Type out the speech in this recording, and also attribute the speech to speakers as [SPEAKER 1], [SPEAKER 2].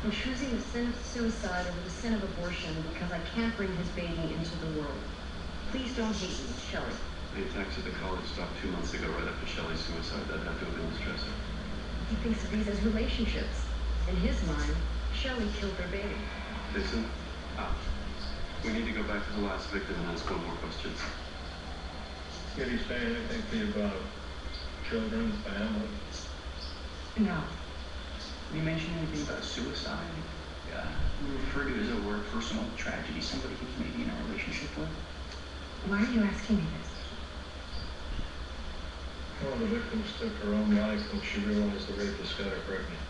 [SPEAKER 1] I'm choosing the sin of suicide over the sin of abortion because I can't bring his baby into the world. Please don't hate me, Shelley.
[SPEAKER 2] The attacks at the college stopped 2 months ago, right after Shelley's suicide. That had to have been the stressor.
[SPEAKER 1] He thinks of these as relationships. In his mind, Shelley killed their baby.
[SPEAKER 2] Listen, we need to go back to the last victim and ask one more question.
[SPEAKER 3] Did he say anything to you about children, family?
[SPEAKER 4] No. When you mention anything about suicide, we refer to it as a word personal tragedy, somebody who's maybe in a relationship with.
[SPEAKER 1] Why are you asking me this?
[SPEAKER 3] One of the victims took her own life when she realized the rapist got her pregnant.